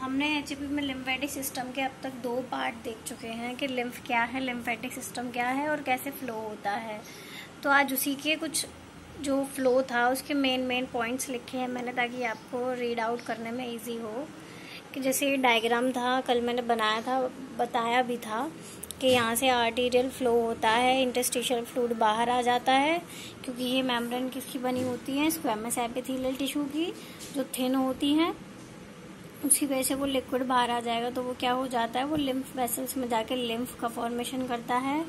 हमने एचपी में lymphatic system के अब तक 2 पार्ट देख चुके हैं कि लिम्फ क्या है, लिम्फेटिक सिस्टम क्या है और कैसे फ्लो होता है। तो आज उसी के कुछ जो फ्लो था उसके मेन पॉइंट्स लिखे हैं मैंने, ताकि आपको रीड आउट करने में इजी हो। कि जैसे ये डायग्राम था, कल मैंने बनाया था, बताया भी था कि यहाँ से आर्टीरियल फ्लो होता है, इंटरस्टिशियल फ्लूइड बाहर आ जाता है, क्योंकि ये मेम्ब्रेन किसकी बनी होती है, स्क्वेमस एपिथेलियल टिश्यू की, जो थिन होती हैं। उसी वजह से वो लिक्विड बाहर आ जाएगा, तो वो क्या हो जाता है, वो लिम्फ वेसल्स में जाके लिम्फ का फॉर्मेशन करता है।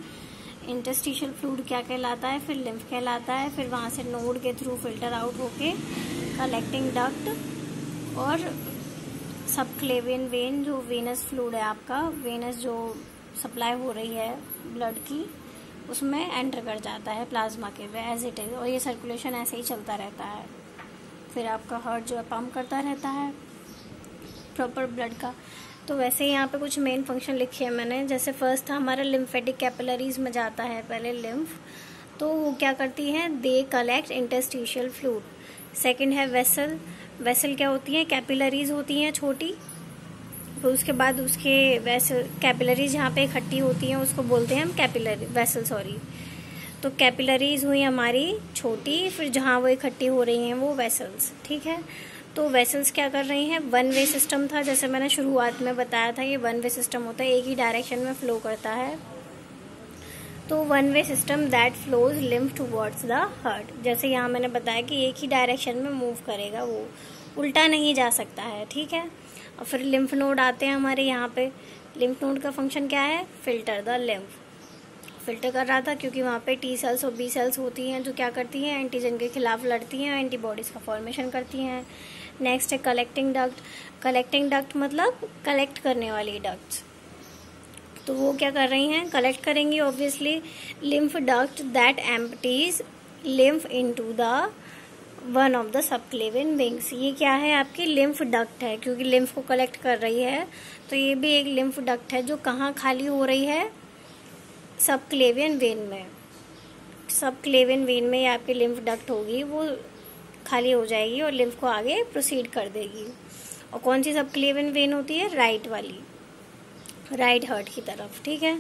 इंटरस्टिशियल फ्लूइड क्या कहलाता है, फिर लिम्फ कहलाता है। फिर वहाँ से नोड के थ्रू फिल्टर आउट होके कलेक्टिंग डक्ट और सबक्लेवियन वेन, जो वेनस फ्लूइड है आपका, वेनस जो सप्लाई हो रही है ब्लड की, उसमें एंटर कर जाता है प्लाज्मा के वे एज इट इज, और ये सर्कुलेशन ऐसे ही चलता रहता है। फिर आपका हार्ट जो है पंप करता रहता है प्रॉपर ब्लड का। तो वैसे ही यहाँ पे कुछ मेन फंक्शन लिखे हैं मैंने। जैसे फर्स्ट था हमारा लिम्फेटिक कैपिलरीज में जाता है पहले लिम्फ, तो वो क्या करती हैं, they collect interstitial fluid. Second है वेसल, वेसल क्या होती है, कैपिलरीज होती हैं छोटी। तो उसके बाद उसके वेसल कैपिलरीज जहाँ पे इकट्ठी होती हैं उसको बोलते हैं हम कैपिलरी वेसल, सॉरी। तो कैपिलरीज हुई हमारी छोटी, फिर जहाँ वो इकट्ठी हो रही हैं वो वेसल्स, ठीक है। तो वेसल्स क्या कर रही हैं, वन वे सिस्टम था, जैसे मैंने शुरुआत में बताया था, ये वन वे सिस्टम होता है, एक ही डायरेक्शन में फ्लो करता है। तो one way system that flows lymph towards the heart, जैसे यहाँ मैंने बताया कि एक ही डायरेक्शन में मूव करेगा, वो उल्टा नहीं जा सकता है, ठीक है। और फिर लिम्फ नोड आते हैं हमारे यहाँ पे। लिम्फ नोड का फंक्शन क्या है, फिल्टर द लिम्फ। फिल्टर कर रहा था क्योंकि वहाँ पे टी सेल्स और बी सेल्स होती हैं जो क्या करती हैं, एंटीजन के खिलाफ लड़ती हैं, एंटीबॉडीज का फॉर्मेशन करती हैं। नेक्स्ट है कलेक्टिंग डक्ट। कलेक्टिंग डक्ट मतलब कलेक्ट करने वाली डक्ट्स। तो वो क्या कर रही हैं, कलेक्ट करेंगी obviously. Lymph duct that empties lymph into the one of the subclavian wings. ये क्या है, आपकी लिम्फ डक्ट है, क्योंकि लिम्फ को कलेक्ट कर रही है, तो ये भी एक लिम्फ डक्ट है जो कहाँ खाली हो रही है, सबक्लेवियन वेन में। सबक्लेवियन वेन में ये आपकी लिम्फ डक्ट होगी, वो खाली हो जाएगी और लिम्फ को आगे प्रोसीड कर देगी। और कौन सी सबक्लेवियन वेन होती है, राइट वाली, राइट हार्ट की तरफ, ठीक है।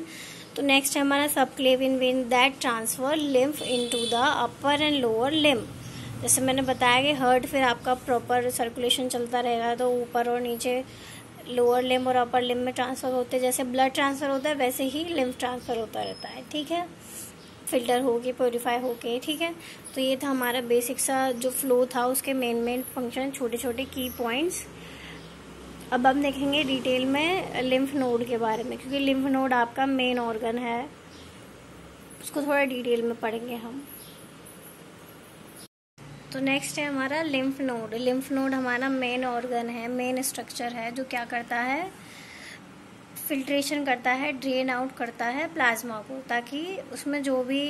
तो नेक्स्ट है हमारा subclavian vein that transfer lymph into the upper and lower lymph. जैसे मैंने बताया कि हार्ट फिर आपका प्रॉपर सर्कुलेशन चलता रहेगा, तो ऊपर और नीचे लोअर लिम्ब और अपर लिम्ब में ट्रांसफर होते हैं। जैसे ब्लड ट्रांसफर होता है वैसे ही लिम्फ ट्रांसफर होता रहता है, ठीक है, फिल्टर होके, प्योरीफाई होके, ठीक है। तो ये था हमारा बेसिक सा जो फ्लो था, उसके मेन फंक्शन, छोटे छोटे की पॉइंट्स। अब हम देखेंगे डिटेल में लिम्फ नोड के बारे में, क्योंकि लिम्फ नोड आपका मेन ऑर्गन है, उसको थोड़ा डिटेल में पढ़ेंगे हम। तो नेक्स्ट है हमारा लिम्फ नोड। लिम्फ नोड हमारा मेन ऑर्गन है, मेन स्ट्रक्चर है, जो क्या करता है, फिल्ट्रेशन करता है, ड्रेन आउट करता है प्लाज्मा को, ताकि उसमें जो भी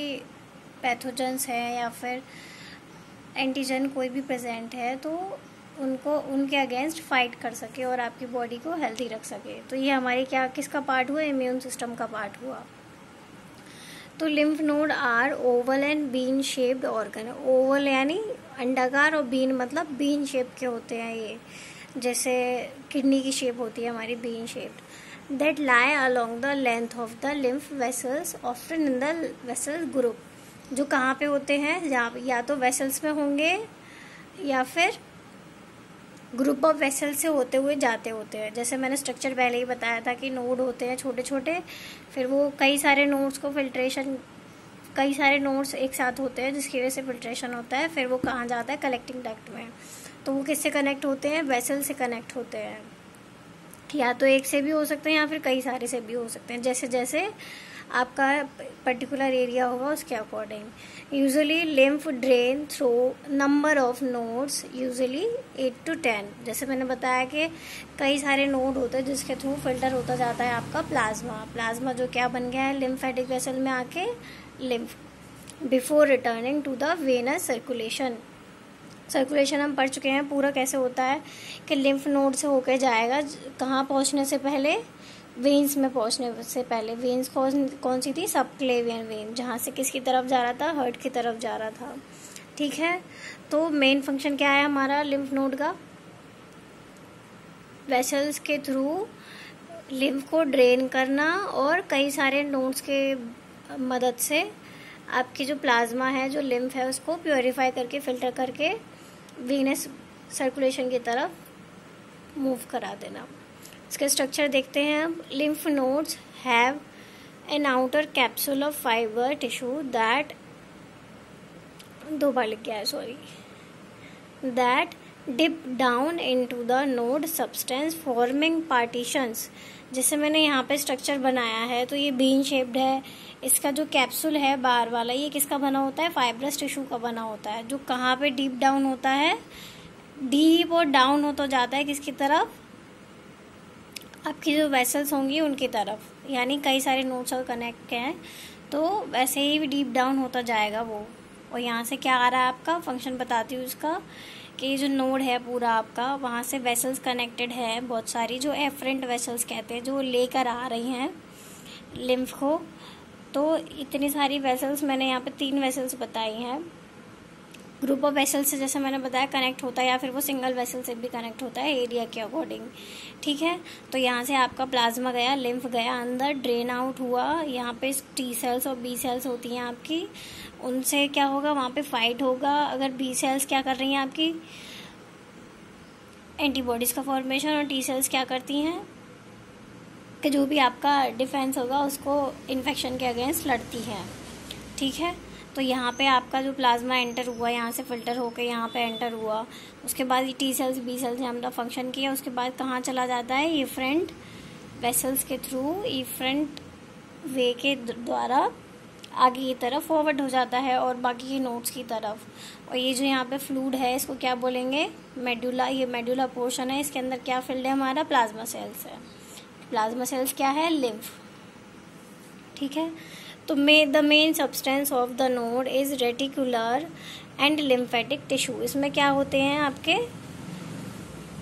पैथोजेंस है या फिर एंटीजन कोई भी प्रेजेंट है तो उनको उनके अगेंस्ट फाइट कर सके और आपकी बॉडी को हेल्दी रख सके। तो ये हमारी क्या, किसका पार्ट हुआ, इम्यून सिस्टम का पार्ट हुआ। तो lymph node are oval and bean shaped organ. Oval यानी अंडाकार और बीन मतलब बीन शेप के होते हैं ये, जैसे किडनी की शेप होती है हमारी, bean shaped. That lie along the length of the lymph vessels often in the vessel group. जो कहाँ पे होते हैं, जहाँ या तो वेसल्स में होंगे या फिर ग्रुप ऑफ वेसल से होते हुए जाते होते हैं। जैसे मैंने स्ट्रक्चर पहले ही बताया था कि नोड होते हैं छोटे छोटे, फिर वो कई सारे नोड्स को फिल्ट्रेशन, कई सारे नोड्स एक साथ होते हैं जिसकी वजह से फिल्ट्रेशन होता है, फिर वो कहाँ जाता है, कलेक्टिंग डक्ट में। तो वो किससे कनेक्ट होते हैं, वेसल से कनेक्ट होते हैं, या तो एक से भी हो सकते हैं या फिर कई सारे से भी हो सकते हैं, जैसे जैसे आपका पर्टिकुलर एरिया होगा उसके according. Usually lymph drain through number of nodes, usually 8 to 10। जैसे मैंने बताया कि कई सारे नोड होते हैं जिसके थ्रू फिल्टर होता जाता है आपका प्लाज्मा। प्लाज्मा जो क्या बन गया है, लिम्फेटिक वेसल में आके lymph, before returning to the venous circulation. Circulation हम पढ़ चुके हैं पूरा कैसे होता है, कि लिम्फ नोड से होकर जाएगा, कहाँ पहुँचने से पहले, वेन्स में पहुंचने से पहले। वेन्स कौन सी थी, सबक्लेवियन वेन, जहाँ से किसकी तरफ जा रहा था, हार्ट की तरफ जा रहा था, ठीक है। तो मेन फंक्शन क्या है हमारा लिम्फ नोड का, वेसल्स के थ्रू लिम्फ को ड्रेन करना और कई सारे नोड्स के मदद से आपकी जो प्लाज्मा है, जो लिम्फ है, उसको प्योरीफाई करके फिल्टर करके वीनस सर्कुलेशन की तरफ मूव करा देना। इसका स्ट्रक्चर देखते हैं अब। Lymph nodes have an outer capsule of fibre tissue that, 2 बार लिख गया है, sorry, that dip down into the node substance forming partitions. जैसे मैंने यहाँ पे स्ट्रक्चर बनाया है तो ये बीन शेप्ड है। इसका जो कैप्सूल है बाहर वाला, ये किसका बना होता है? फाइब्रस टिश्यू का बना होता है, जो कहाँ पे डीप डाउन होता है, डीप और डाउन हो तो जाता है किसकी तरफ? आपकी जो वेसल्स होंगी उनकी तरफ, यानी कई सारे नोड्स और कनेक्ट हैं तो वैसे ही डीप डाउन होता जाएगा वो। और यहाँ से क्या आ रहा है आपका फंक्शन बताती हूँ इसका, कि ये जो नोड है पूरा आपका, वहाँ से वेसल्स कनेक्टेड है बहुत सारी, जो एफरेंट वेसल्स कहते हैं, जो लेकर आ रही हैं लिम्फ को। तो इतनी सारी वेसल्स, मैंने यहाँ पे 3 वेसल्स बताई हैं। ग्रुप ऑफ वेसल्स से जैसे मैंने बताया कनेक्ट होता है, या फिर वो सिंगल वेसल से भी कनेक्ट होता है एरिया के अकॉर्डिंग, ठीक है। तो यहाँ से आपका प्लाज्मा गया, लिम्फ गया अंदर, ड्रेन आउट हुआ। यहाँ पे टी सेल्स और बी सेल्स होती हैं आपकी, उनसे क्या होगा? वहाँ पे फाइट होगा। अगर बी सेल्स क्या कर रही हैं आपकी? एंटीबॉडीज़ का फॉर्मेशन। और टी सेल्स क्या करती हैं कि जो भी आपका डिफेंस होगा उसको इन्फेक्शन के अगेंस्ट लड़ती है, ठीक है। तो यहाँ पे आपका जो प्लाज्मा एंटर हुआ, यहाँ से फिल्टर होकर यहाँ पे एंटर हुआ, उसके बाद टी सेल्स बी सेल्स ने अपना फंक्शन किया, उसके बाद कहाँ चला जाता है? इफरेंट वेसल्स के थ्रू, इफरेंट वे के द्वारा आगे की तरफ फॉरवर्ड हो जाता है और बाकी के नोड्स की तरफ। और ये जो यहाँ पे फ्लूइड है इसको क्या बोलेंगे? मेडुला। ये मेडुला पोर्शन है, इसके अंदर क्या फिल्ड है हमारा? प्लाज्मा सेल्स है। प्लाज्मा सेल्स क्या है? लिम्फ, ठीक है। तो the main substance of the node is reticular and lymphatic tissue. इसमें क्या होते हैं आपके?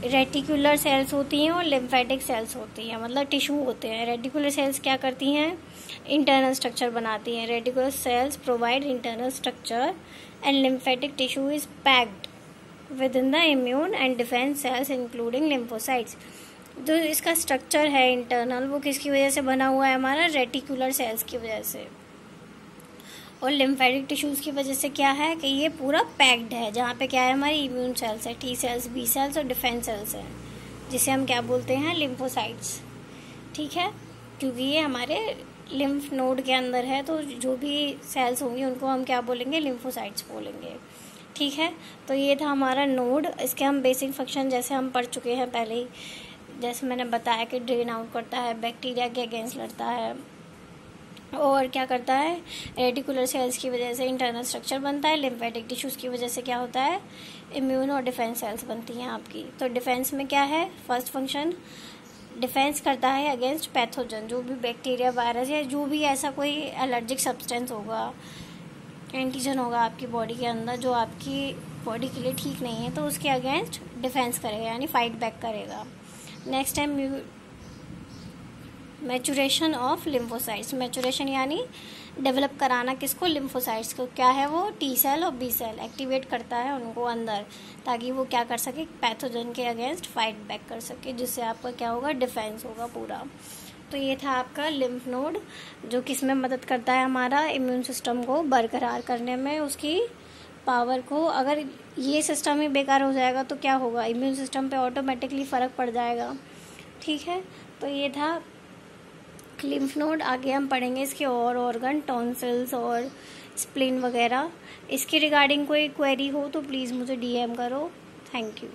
रेटिकुलर सेल्स होती हैं और लिम्फेटिक सेल्स होती हैं, मतलब टिश्यू होते हैं। रेटिकुलर सेल्स क्या करती हैं? इंटरनल स्ट्रक्चर बनाती हैं। Reticular cells provide internal structure and lymphatic tissue is packed with in the immune and defence sales including lymphocytes. जो इसका स्ट्रक्चर है इंटरनल, वो किसकी वजह से बना हुआ है हमारा? रेटिकुलर सेल्स की वजह से। और लिम्फेटिक टिश्यूज़ की वजह से क्या है कि ये पूरा पैक्ड है, जहाँ पे क्या है? हमारी इम्यून सेल्स है, टी सेल्स, बी सेल्स और डिफेंस सेल्स हैं, जिसे हम क्या बोलते हैं? लिम्फोसाइट्स, ठीक है। क्योंकि ये हमारे लिम्फ नोड के अंदर है, तो जो भी सेल्स होंगी उनको हम क्या बोलेंगे? लिम्फोसाइट्स बोलेंगे, ठीक है। तो ये था हमारा नोड। इसके हम बेसिक फंक्शन जैसे हम पढ़ चुके हैं पहले ही, जैसे मैंने बताया कि ड्रेन आउट करता है, बैक्टीरिया के अगेंस्ट लड़ता है, और क्या करता है? रेटिकुलर सेल्स की वजह से इंटरनल स्ट्रक्चर बनता है। लिम्फेटिक टिश्यूज़ की वजह से क्या होता है? इम्यून और डिफेंस सेल्स बनती हैं आपकी। तो डिफेंस में क्या है? फर्स्ट फंक्शन डिफेंस करता है अगेंस्ट पैथोजन, जो भी बैक्टीरिया, वायरस या जो भी ऐसा कोई एलर्जिक सब्सटेंस होगा, एंटीजन होगा आपकी बॉडी के अंदर जो आपकी बॉडी के लिए ठीक नहीं है, तो उसके अगेंस्ट डिफेंस करेगा, यानी फाइट बैक करेगा। Next time maturation of lymphocytes. Maturation यानी डेवलप कराना किसको? लिम्फोसाइट्स को। क्या है वो? टी सेल और बी सेल एक्टिवेट करता है उनको अंदर, ताकि वो क्या कर सके? पैथोजन के अगेंस्ट फाइट बैक कर सके, जिससे आपका क्या होगा? डिफेंस होगा पूरा। तो ये था आपका लिम्फ नोड, जो किस में मदद करता है? हमारा इम्यून सिस्टम को बरकरार करने में, उसकी पावर को। अगर ये सिस्टम ही बेकार हो जाएगा तो क्या होगा? इम्यून सिस्टम पे ऑटोमेटिकली फ़र्क पड़ जाएगा, ठीक है। तो ये था लिम्फ नोड। आगे हम पढ़ेंगे इसके और ऑर्गन, टॉन्सिल्स और स्प्लीन वगैरह। इसके रिगार्डिंग कोई क्वेरी हो तो प्लीज़ मुझे DM करो। Thank you.